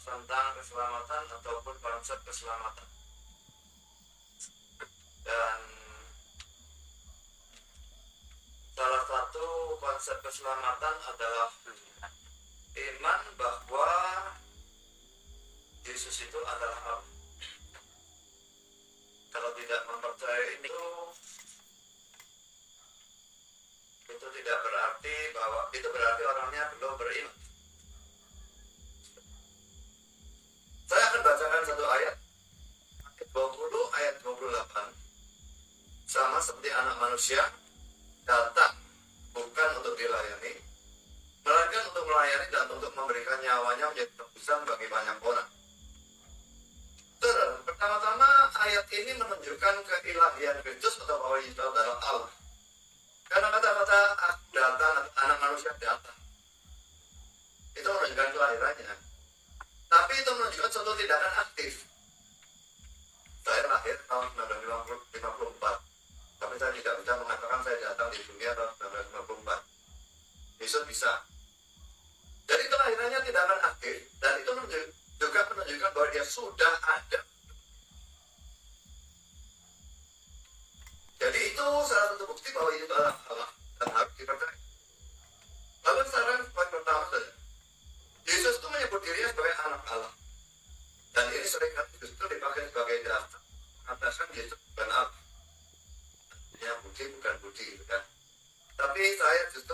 tentang keselamatan ataupun konsep keselamatan. Dan salah satu konsep keselamatan adalah iman bahwa Yesus itu adalah Allah. Kalau tidak mempercayai itu tidak berarti bahwa itu berarti orangnya belum beriman. Saya akan bacakan satu ayat 20 ayat 28. Sama seperti anak manusia datang bukan untuk dilayani, melainkan untuk melayani dan untuk memberikan nyawanya menjadi tebusan bagi banyak orang. Pertama-tama ayat ini menunjukkan keilahian Kristus atau bahwa Yesus adalah Allah. Karena kata-kata aku datang, anak manusia datang, itu menunjukkan kelahirannya. Tapi itu menunjukkan suatu tindakan aktif. Saya lahir tahun 1954, tapi saya tidak bisa mengatakan saya datang di dunia tahun 1954. Yesus bisa. Jadi kelahirannya tindakan aktif, dan itu juga menunjukkan bahwa dia sudah ada. Jadi itu salah satu bukti bahwa itu adalah Allah dan harus dipercaya. Lalu sekarang poin pertama saja, Yesus itu menyebut dirinya sebagai anak Allah, dan ini seringkali justru dipakai sebagai dasar mengatakan Yesus bukan Allah. Ya bukti bukan bukti gitu kan. Tapi saya justru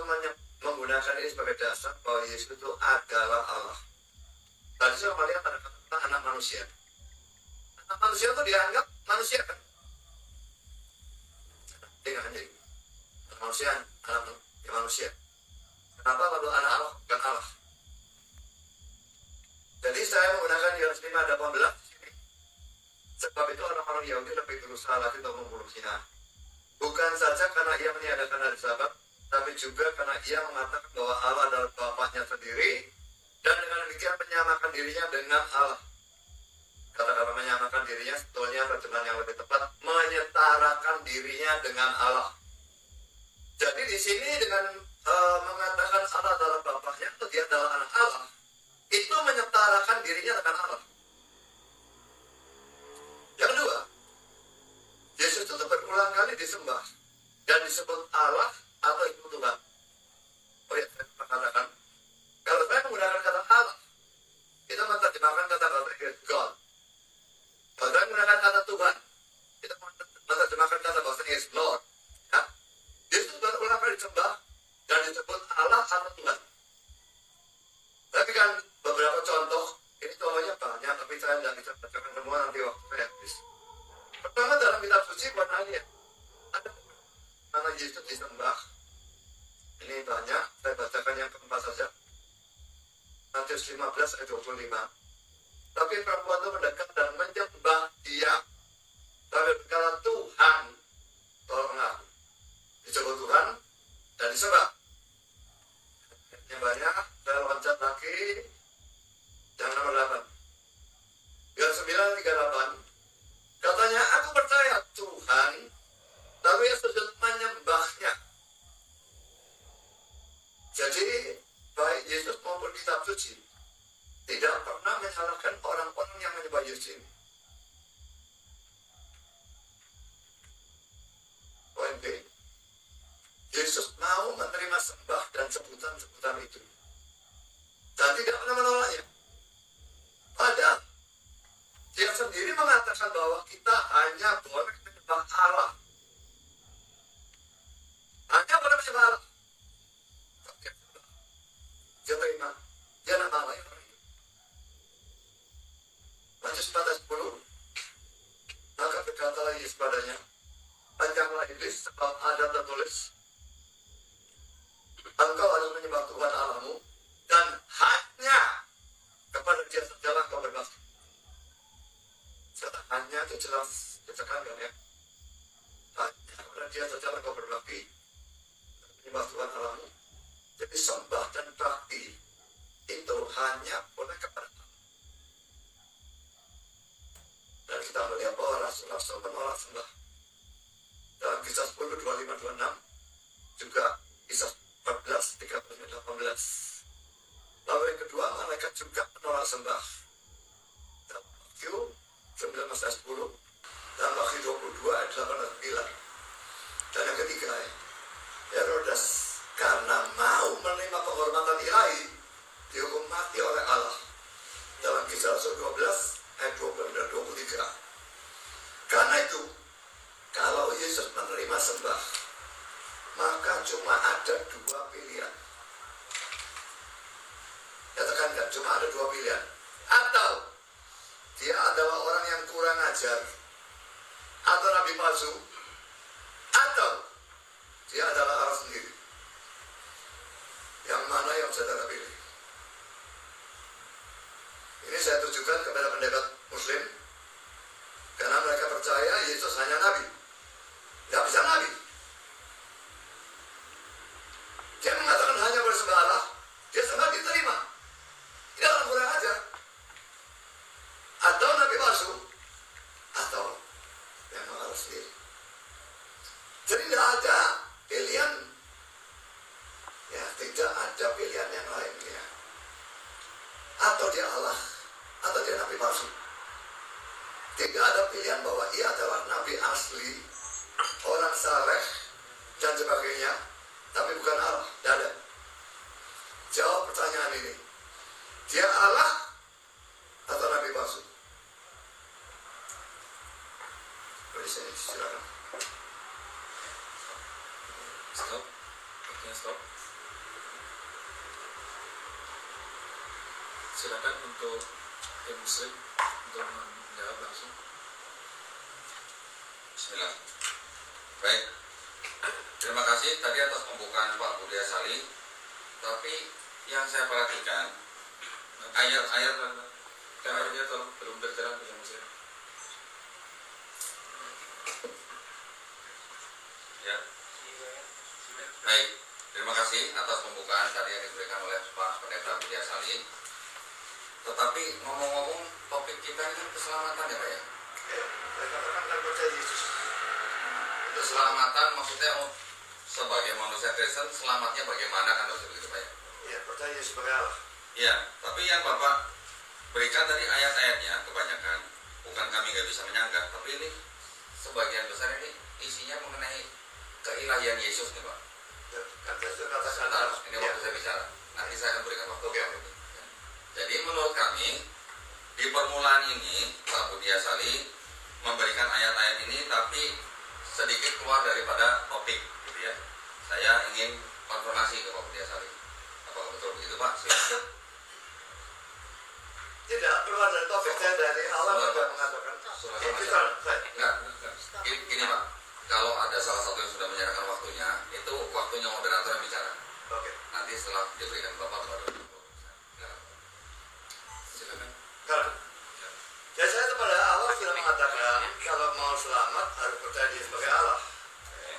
menggunakan ini sebagai dasar bahwa Yesus itu adalah Allah. Tadi saya melihat ada kata anak manusia. Anak manusia itu dianggap manusia kan? Dengan anjing. Manusia, anak manusia. Kenapa lalu anak Allah bukan Allah? Jadi saya menggunakan Yohanes 5:18 di sini. Sebab itu orang-orang Yahudi lebih berusaha lagi untuk membunuhnya. Bukan saja karena ia meniadakan hari Sabat, tapi juga karena ia mengatakan bahwa Allah adalah Bapaknya sendiri, dan dengan demikian menyamakan dirinya dengan Allah. Kata-kata menyamakan dirinya sebetulnya terjemahan yang lebih tepat, menyetarakan dirinya dengan Allah. Jadi di sini dengan mengatakan Allah adalah Bapaknya atau dia adalah anak Allah, itu menyetarakan dirinya dengan Allah. Yang kedua, Yesus itu berulang kali disembah dan disebut Allah atau itu Tuhan. Oh ya, saya mengatakan kalau saya menggunakan kata Allah, itu menerjemahkan kata-kata God. Kalau saya menggunakan kata Tuhan, itu menerjemahkan kata bahasa Inggris Lord. Ya. Yesus berulang kali disembah dan disebut Allah atau Tuhan. Saya berikan beberapa contoh. Ini contohnya banyak, tapi saya tidak bisa bacakan semua, nanti waktu saya habis. Pertama, dalam kitab suci warnanya ada mana Yesus disembah. Ini banyak, saya bacakan yang keempat saja. Matius 15 ayat 25. Tapi perempuan itu mendekat dan menyembah dia. Tapi berkata, Tuhan, tolong aku. Disebut Tuhan dan disembah. Yang banyak, saya loncat lagi. Yang nomor 8. Yang 9:38. Katanya, aku percaya Tuhan, tapi Yesus menyembahnya. Jadi, baik Yesus maupun kitab suci tidak pernah menyalahkan orang-orang yang menyembah Yesus. Poin B, Yesus mau menerima sembah dan sebutan-sebutan itu dan tidak pernah menolaknya. Padahal dia sendiri mengatakan bahwa kita hanya boleh menyembah Allah. Hanya boleh menyembah Allah. Dia terima. Dia nak Allah yang orang itu. Matius 4:10. Maka berkatalah Yesus padanya, panjanglah iblis, sebab ada tertulis, engkau harus menyembah Tuhan Allahmu, dan hanya kepada dia sajalah kau berbakti. Hanya itu jelas ditekankan ya. Hanya kepada dia sajalah kau berbakti, menyembah Tuhan Allahmu. Jadi sembah dan bakti itu hanya boleh kepada Allah. Dan kita melihat bahwa Rasul menolak sembah. Dalam kisah 10, 25, 26, juga kisah 14, 13, 18. Lalu yang kedua, malaikat juga menolak sembah. cuma ada dua pilihan. Ya tekankan, cuma ada dua pilihan. Atau dia adalah orang yang kurang ajar, atau nabi palsu, atau dia adalah Allah sendiri. Yang mana yang saudara pilih? Ini saya tujukan kepada pendapat Muslim, karena mereka percaya Yesus hanya nabi. Tidak bisa nabi. Dia mengatakan hanya bersembah Allah, dia sembah diterima. Dia orang kurang ajar. Atau nabi palsu, atau memang Allah sendiri. Jadi tidak ada pilihan. Ya, tidak ada pilihan yang lain. Ya. Atau dia Allah, atau dia nabi palsu. Tidak ada pilihan bahwa ia adalah nabi asli, orang saleh, dan sebagainya, tapi bukan Allah. Tidak ada. Jawab pertanyaan ini. Dia Allah atau nabi palsu? Di sini, silakan. Stop. Oke, stop. Silakan untuk tim Muslim untuk menjawab langsung. Bismillah. Baik. Terima kasih tadi atas pembukaan Pak Budi Asali. Tapi yang saya perhatikan ayat-ayat kameranya tolong belum berjalan bisa Muslim. Ya. Baik. Terima kasih atas pembukaan tadi yang diberikan oleh Pak Pendeta Budi Asali. Tetapi ngomong-ngomong, topik kita ini keselamatan ya Pak ya? Ya, saya katakan dan percaya Yesus. Keselamatan maksudnya sebagai manusia Kristen selamatnya bagaimana kan harus begitu Pak ya? Ya, percaya Yesus sebagai Allah. Ya, tapi yang Bapak berikan tadi ayat-ayatnya kebanyakan bukan kami nggak bisa menyanggah, tapi ini sebagian besar ini isinya mengenai keilahian Yesus nih Pak. Ya, kan saya sudah katakan. Sebentar, ini waktu Ya. saya bicara. Nanti saya akan berikan waktu. Oke. Ya. Jadi menurut kami di permulaan ini Pak Budi Asali memberikan ayat-ayat ini tapi sedikit keluar daripada topik, gitu ya. Saya ingin konfirmasi ke Pak Budi Asali. Apakah betul begitu Pak? Silakan. Tidak keluar dari topik, saya dari awal sudah mengatakan. Itu kan, Enggak. Gini Pak, kalau ada salah satu yang sudah menyerahkan waktunya, itu waktunya moderator yang bicara. oke. Nanti setelah diberikan Bapak baru. Silakan. Karena ya saya pada awal sudah mengatakan kalau mau selamat harus percaya dia sebagai Allah.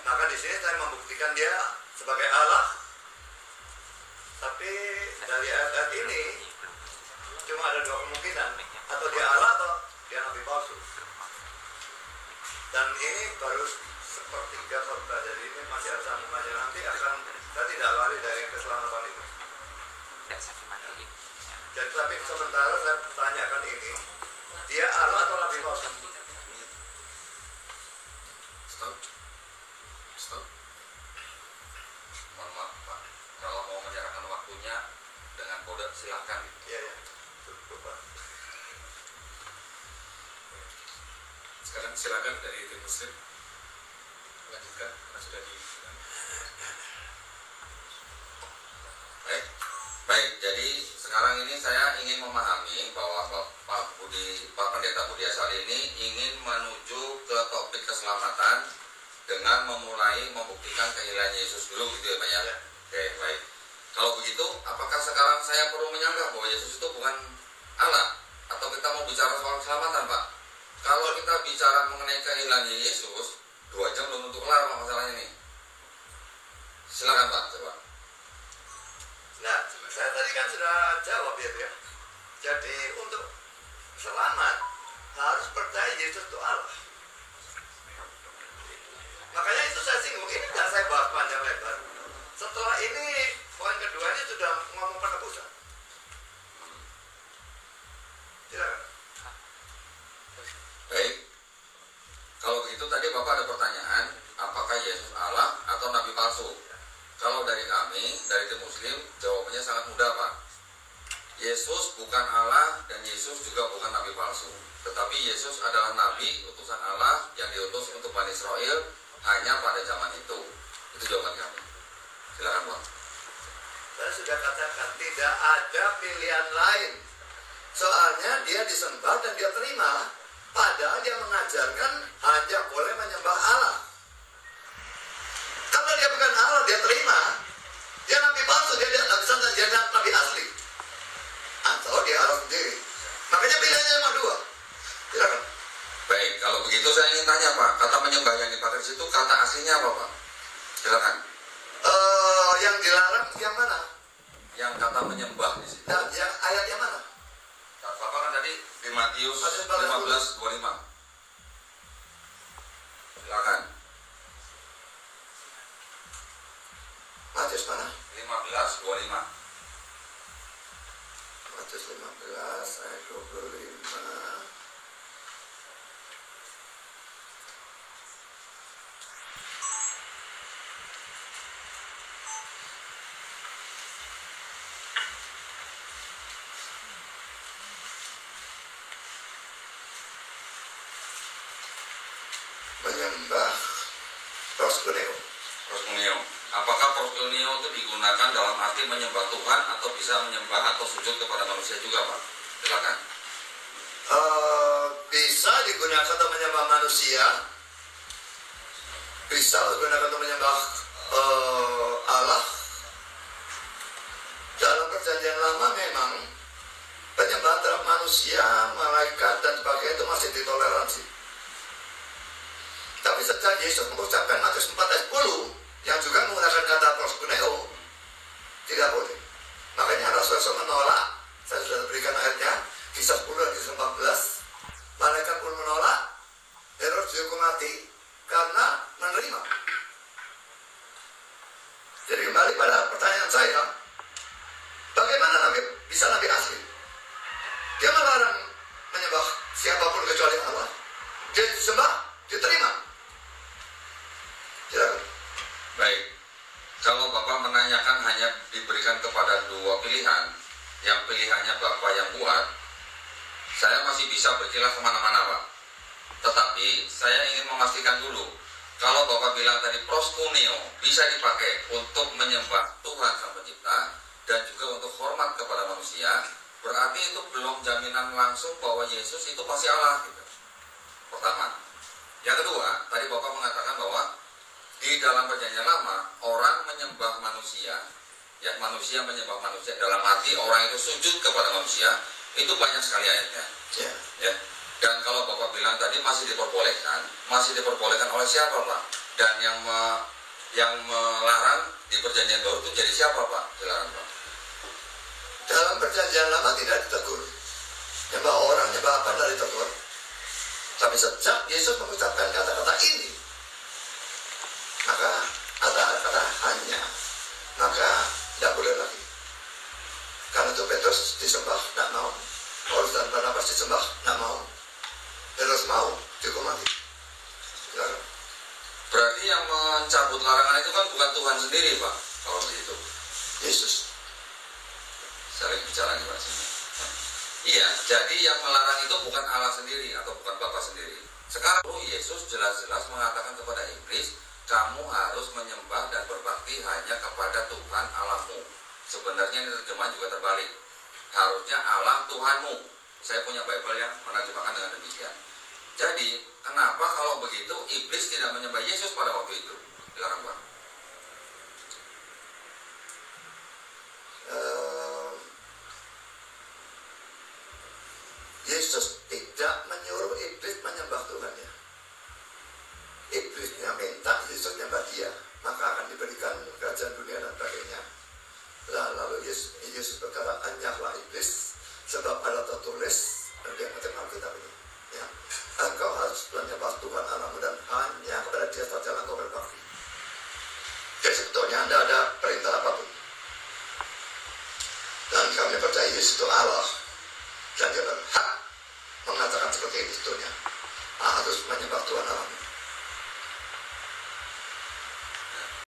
Maka di sini saya membuktikan dia sebagai Allah. Tapi dari ayat ini cuma ada dua kemungkinan, atau dia Allah atau dia nabi palsu. Dan ini baru sepertiga khotbah, jadi ini masih ada sambungannya. Nanti akan saya tidak lari dari keselamatan itu. Jadi tapi sementara saya tanyakan ini, dia Allah atau nabi palsu? Stop. Stop. Mohon maaf Pak, kalau mau menyerahkan waktunya dengan kode silakan. Iya ya, cukup Pak. Sekarang silakan dari tim Muslim lanjutkan karena sudah di. Baik, baik. Jadi sekarang ini saya ingin memahami bahwa Pak Pendeta Budi Asali ini ingin menuju ke topik keselamatan dengan memulai membuktikan keilahian Yesus dulu, gitu ya Pak ya? Ya. Oke, baik. Kalau begitu, apakah sekarang saya perlu menyanggah bahwa Yesus itu bukan Allah? Atau kita mau bicara soal keselamatan Pak? Kalau kita bicara mengenai keilahian Yesus, 2 jam belum tentu kelar Pak masalahnya nih. Silakan Pak, coba. Nah, saya tadi kan sudah jawab ya. Jadi untuk selamat harus percaya Yesus itu Allah. Makanya itu saya singgung, ini tidak saya bahas panjang lebar. Setelah ini, poin kedua ini sudah ngomong penebusan. Silakan. Baik. Kalau begitu tadi Bapak ada pertanyaan, apakah Yesus Allah atau nabi palsu? Kalau dari kami, dari tim Muslim, jawabannya sangat mudah Pak. Yesus bukan Allah dan Yesus juga bukan nabi palsu. Tetapi Yesus adalah nabi, utusan Allah yang diutus untuk Bani Israel hanya pada zaman itu. Itu jawaban kami. saya katakan tidak ada pilihan lain. Soalnya dia disembah dan dia terima. Padahal dia mengajarkan hanya boleh menyembah Allah. Kalau dia bukan Allah, dia terima. Dia nabi palsu, dia tidak bisa jadi nabi asli. Atau dia Allah sendiri. Makanya pilihannya cuma dua. Silakan. Baik, kalau begitu saya ingin tanya Pak, kata menyembah yang dipakai di situ kata aslinya apa Pak? Silakan. Yang dilarang yang mana? Yang kata menyembah di situ. Nah, yang ayat yang mana? Bapak kan tadi di Matius 15:25. Silakan. Matius mana? 15:25. Matius 15 ayat 25. Menyembah proskuneo. Proskuneo. Apakah proskuneo itu digunakan dalam arti menyembah Tuhan atau bisa menyembah atau sujud kepada manusia juga Pak? Silakan. Bisa digunakan untuk menyembah manusia, bisa digunakan untuk menyembah Allah. Dalam perjanjian lama memang penyembahan terhadap manusia, malaikat dan sebagainya itu masih ditoleransi. Tapi sejak Yesus mengucapkan Matius 4 ayat 10 yang juga menggunakan kata proskuneo, tidak boleh. Makanya Rasul menolak. Saya sudah berikan ayatnya, kisah 10 dan kisah 14. Malaikat pun menolak, Herodes dihukum mati karena menerima. Jadi kembali pada pertanyaan saya, bagaimana bisa nabi asli? Dia melarang menyembah siapapun kecuali Allah. Dia disembah, diterima. Silakan. Baik. Kalau Bapak menanyakan hanya diberikan kepada dua pilihan, yang pilihannya Bapak yang buat, saya masih bisa berkilah kemana-mana Pak. Tetapi saya ingin memastikan dulu, kalau Bapak bilang tadi proskuneo bisa dipakai untuk menyembah Tuhan Sang Pencipta dan juga untuk hormat kepada manusia, berarti itu belum jaminan langsung bahwa Yesus itu pasti Allah gitu. Pertama. Yang kedua, tadi Bapak mengatakan bahwa di dalam perjanjian lama orang menyembah manusia, ya manusia menyembah manusia dalam arti orang itu sujud kepada manusia, itu banyak sekali ayatnya. Ya. Dan kalau Bapak bilang tadi masih diperbolehkan oleh siapa Pak? Dan yang melarang di perjanjian baru itu jadi siapa Pak? Silakan Pak. Dalam perjanjian lama tidak ditegur. Nyembah orang, nyembah apa dari ditegur. Tapi sejak Yesus mengucapkan kata-kata ini, maka kata-kata hanya, maka tidak boleh lagi. Karena itu Petrus disembah, tidak mau. Paulus dan Barnabas disembah, tidak mau. Petrus mau, dihukum mati. Berarti yang mencabut larangan itu kan bukan Tuhan sendiri Pak, kalau begitu. Yesus. Saya lagi bicara nih Pak sini. Iya, jadi yang melarang itu bukan Allah sendiri atau bukan Bapa sendiri. Sekarang Yesus jelas-jelas mengatakan kepada iblis, kamu harus menyembah dan berbakti hanya kepada Tuhan Allahmu. Sebenarnya ini terjemahan juga terbalik. Harusnya Allah Tuhanmu. Saya punya Bible yang menerjemahkan dengan demikian. Jadi, kenapa kalau begitu iblis tidak menyembah Yesus pada waktu itu? Dilarang Pak. Yesus tidak menyuruh iblis menyembah Tuhannya. Iblisnya minta Yesus menyembah dia, maka akan diberikan kerajaan dunia dan sebagainya. Lalu Yesus berkata, "Anyahlah iblis, sebab ada tertulis," dan dia macam Alkitab ini. Ya, engkau harus menyembah Tuhan Allahmu dan hanya kepada Dia saja engkau berbakti. Jadi sebetulnya tidak ada perintah apapun. Dan kami percaya Yesus itu Allah. Dan dia berhak mengatakan seperti itu sebetulnya. Harus menyembah Tuhan Allah.